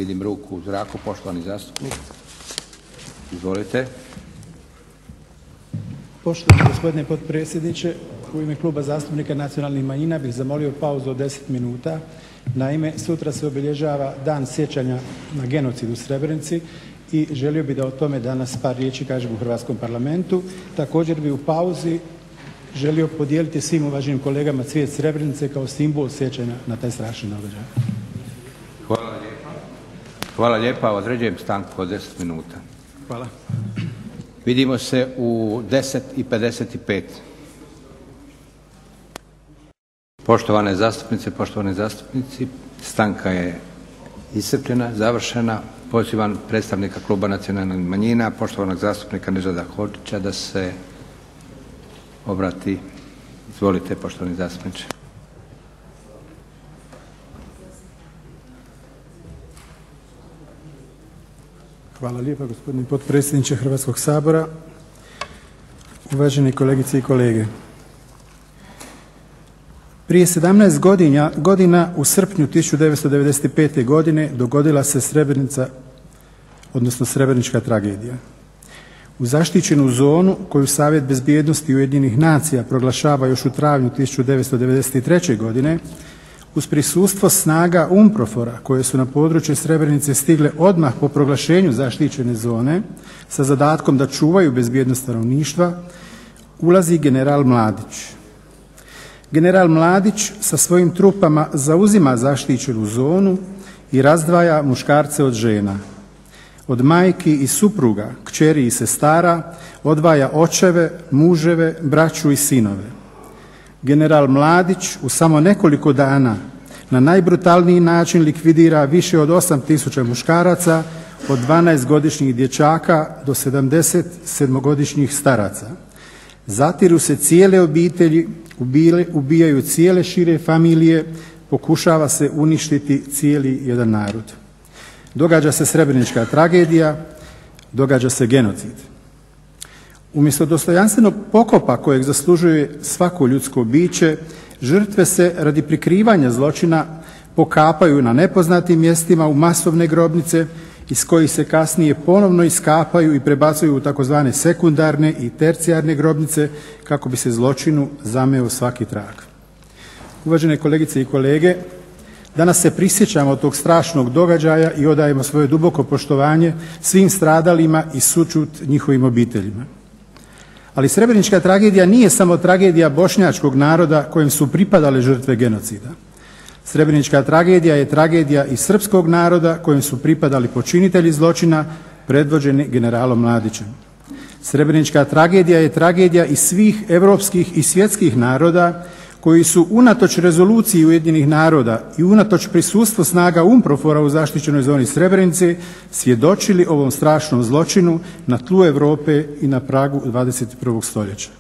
Vidim ruku u zraku, poštovani zastupnik. Izvolite. Poštovani gospodine potpredsjedniče, u ime Kluba zastupnika nacionalnih manjina bih zamolio pauzu od 10 minuta. Naime, sutra se obilježava Dan sjećanja na genocid u Srebrenici i želio bih da o tome danas par riječi kažem u Hrvatskom parlamentu. Također bih u pauzi želio podijeliti svim uvaženim kolegama cvijet Srebrenice kao simbol sjećanja na taj strašni događaj. Hvala lijepa. Određujem stanku od 10 minuta. Hvala. Vidimo se u 10:55. Poštovane zastupnice, poštovani zastupnici, stanka je iscrpljena, završena. Pozivam predstavnika Kluba nacionalnih manjina, poštovanog zastupnika Nedžada Hodžića da se obrati. Izvolite, poštovani zastupniče. Hvala lijepa gospodine potpredsjedniče Hrvatskog sabora, uvaženi kolegice i kolege. Prije 17 godina u srpnju 1995. godine dogodila se Srebrenica, odnosno Srebrenička tragedija. U zaštićenu zonu koju Savjet bezbjednosti UN-a proglašava još u travnju 1993. godine uz prisustvo snaga UNPROFOR-a koje su na područje Srebrenice stigle odmah po proglašenju zaštićene zone sa zadatkom da čuvaju bezbjednost stanovništva, ulazi general Mladić. General Mladić sa svojim trupama zauzima zaštićenu zonu i razdvaja muškarce od žena. Od majki i supruga, kćeri i sestara odvaja očeve, muževe, braću i sinove. General Mladić u samo nekoliko dana na najbrutalniji način likvidira više od 8000 muškaraca, od 12-godišnjih dječaka do 77-godišnjih staraca. Zatiru se cijele obitelji, ubijaju cijele šire familije, pokušava se uništiti cijeli jedan narod. Događa se Srebrenička tragedija, događa se genocid. Umjesto dostojanstvenog pokopa kojeg zaslužuje svako ljudsko biće, žrtve se radi prikrivanja zločina pokapaju na nepoznatim mjestima u masovne grobnice iz kojih se kasnije ponovno iskapaju i prebacuju u takozvane sekundarne i tercijarne grobnice kako bi se zločinu zameo svaki trag. Uvažene kolegice i kolege, danas se prisjećamo tog strašnog događaja i odajemo svoje duboko poštovanje svim stradalima i sućut njihovim obiteljima. Ali Srebrenička tragedija nije samo tragedija bošnjačkog naroda kojem su pripadale žrtve genocida. Srebrenička tragedija je tragedija i srpskog naroda kojem su pripadali počinitelji zločina predvođeni generalom Mladićem. Srebrenička tragedija je tragedija i svih europskih i svjetskih naroda koji su unatoč rezoluciji UN-a i unatoč prisustvu snaga UNPROFOR-a u zaštićenoj zoni Srebrenice svjedočili ovom strašnom zločinu na tlu Europe i na pragu 21. stoljeća.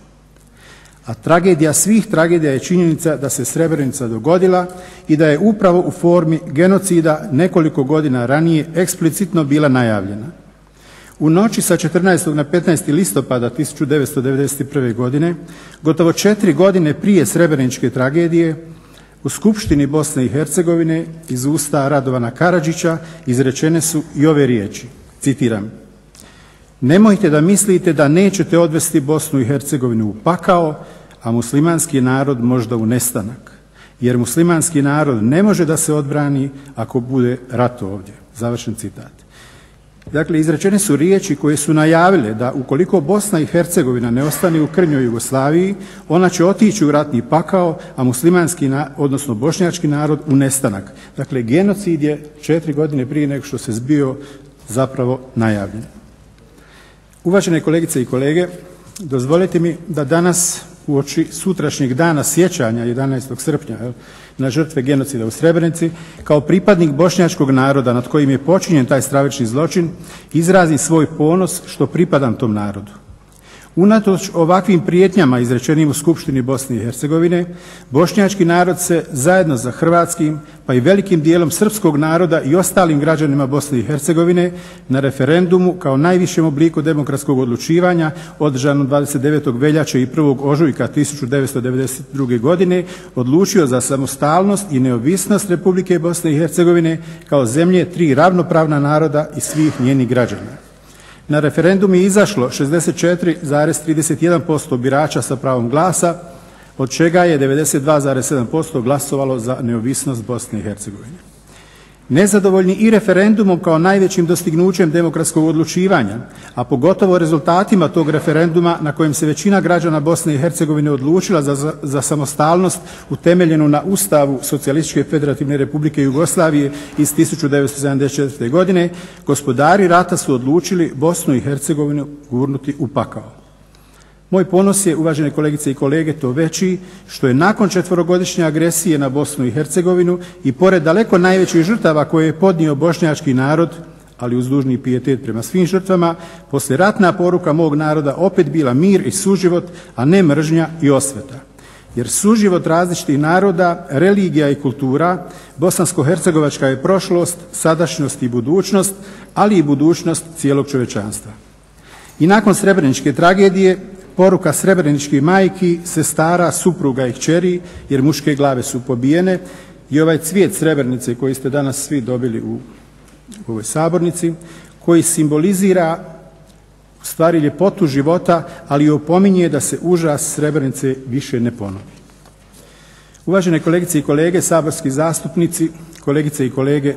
A tragedija svih tragedija je činjenica da se Srebrenica dogodila i da je upravo u formi genocida nekoliko godina ranije eksplicitno bila najavljena. U noći sa 14. na 15. listopada 1991. godine, gotovo 4 godine prije Srebreničke tragedije, u Skupštini Bosne i Hercegovine iz usta Radovana Karadžića izrečene su i ove riječi, citiram: "Nemojte da mislite da nećete odvesti Bosnu i Hercegovinu u pakao, a muslimanski narod možda u nestanak, jer muslimanski narod ne može da se odbrani ako bude rat ovdje." Završen citat. Dakle, izrečene su riječi koje su najavile da ukoliko Bosna i Hercegovina ne ostane u krnjoj Jugoslaviji, ona će otići u ratni pakao, a muslimanski, odnosno bošnjački narod u nestanak. Dakle, genocid je 4 godine prije nego što se zbio zapravo najavljen. Uvažene kolegice i kolege, dozvolite mi da danas uoči sutrašnjeg dana sjećanja 11. srpnja na žrtve genocida u Srebrenici, kao pripadnik bošnjačkog naroda nad kojim je počinjen taj stravični zločin, izrazim svoj ponos što pripadam tom narodu. Unatoč ovakvim prijetnjama izrečenim u Skupštini Bosne i Hercegovine, bošnjački narod se zajedno sa hrvatskim pa i velikim dijelom srpskog naroda i ostalim građanima Bosne i Hercegovine na referendumu kao najvišem obliku demokratskog odlučivanja održanom 29. veljače i 1. ožujka 1992. godine odlučio za samostalnost i neovisnost Republike Bosne i Hercegovine kao zemlje tri ravnopravna naroda i svih njenih građana. Na referendum je izašlo 64,31% birača sa pravom glasa, od čega je 92,7% glasovalo za neovisnost Bosne i Hercegovine. Nezadovoljni i referendumom kao najvećim dostignućem demokratskog odlučivanja, a pogotovo rezultatima tog referenduma na kojem se većina građana Bosne i Hercegovine odlučila za samostalnost utemeljenu na Ustavu Socijalističke Federativne Republike Jugoslavije iz 1974. godine, gospodari rata su odlučili Bosnu i Hercegovinu gurnuti u pakao. Moj ponos je, uvažene kolegice i kolege, to veći što je nakon 4-godišnje agresije na Bosnu i Hercegovinu i pored daleko najvećih žrtava koje je podnio bošnjački narod, ali uz dužni pijetet prema svim žrtvama, poslijeratna poruka mog naroda opet bila mir i suživot, a ne mržnja i osveta. Jer suživot različitih naroda, religija i kultura, bosansko-hercegovačka je prošlost, sadašnjost i budućnost, ali i budućnost cijelog čovječanstva. I nakon srebreničke tragedije, poruka srebreničkih majki, sestara, supruga i kćeri, jer muške glave su pobijene, i ovaj cvijet Srebrenice koji ste danas svi dobili u ovoj sabornici, koji simbolizira u stvari ljepotu života, ali i opominje da se užas Srebrenice više ne ponovi. Uvažene kolegice i kolege, saborski zastupnici, kolegice i kolege,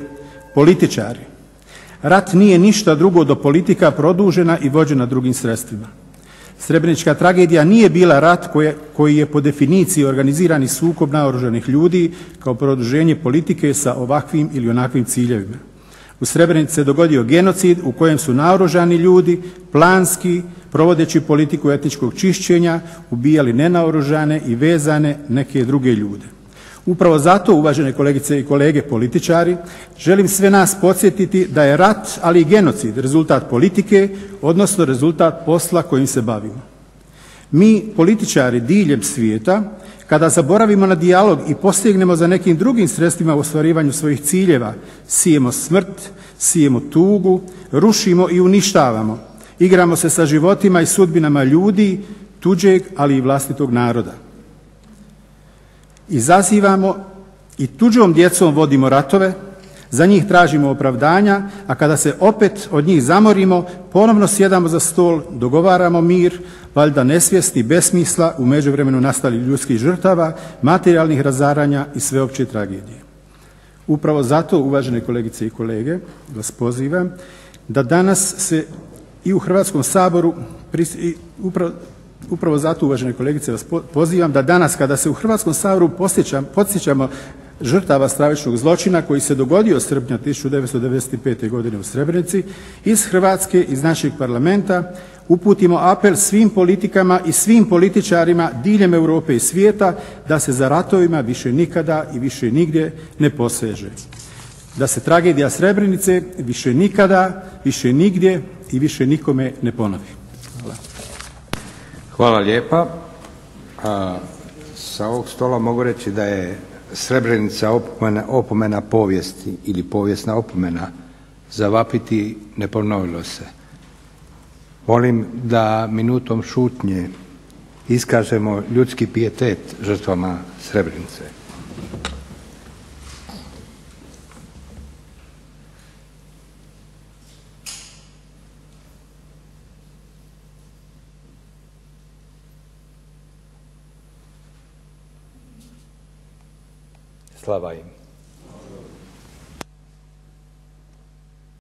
političari, rat nije ništa drugo do politika produžena i vođena drugim sredstvima. Srebrenička tragedija nije bila rat koji je po definiciji organizirani sukob naoružanih ljudi kao produženje politike sa ovakvim ili onakvim ciljevima. U Srebrenici se dogodio genocid u kojem su naoružani ljudi planski, provodeći politiku etničkog čišćenja, ubijali nenaoružane i vezane neke druge ljude. Upravo zato, uvažene kolegice i kolege političari, želim sve nas podsjetiti da je rat, ali i genocid rezultat politike, odnosno rezultat posla kojim se bavimo. Mi, političari diljem svijeta, kada zaboravimo na dijalog i posegnemo za nekim drugim sredstvima u ostvarivanju svojih ciljeva, sijemo smrt, sijemo tugu, rušimo i uništavamo, igramo se sa životima i sudbinama ljudi, tuđeg, ali i vlastitog naroda. Izazivamo i tuđom djecom vodimo ratove, za njih tražimo opravdanja, a kada se opet od njih zamorimo, ponovno sjedamo za stol, dogovaramo mir, valjda nesvijesti, besmisla, u međuvremenu nastalih ljudskih žrtava, materijalnih razaranja i sveopće tragedije. Upravo zato, uvažene kolegice i kolege, vas pozivam da danas se i u Hrvatskom saboru Upravo zato, uvažene kolegice, vas pozivam da danas kada se u Hrvatskom saboru podsjećamo žrtava stravičnog zločina koji se dogodio srpnja 1995. godine u Srebrenici, iz Hrvatske, iz našeg parlamenta, uputimo apel svim politikama i svim političarima diljem Europe i svijeta da se za ratovima više nikada i više nigdje ne poseže. Da se tragedija Srebrenice više nikada, više nigdje i više nikome ne ponovi. Hvala. Hvala lijepa. Sa ovog stola mogu reći da je Srebrenica opomena povijesti ili povijesna opomena. Zavapiti ne ponovilo se. Molim da minutom šutnje iskažemo ljudski pijetet žrtvama Srebrenice. Slava im.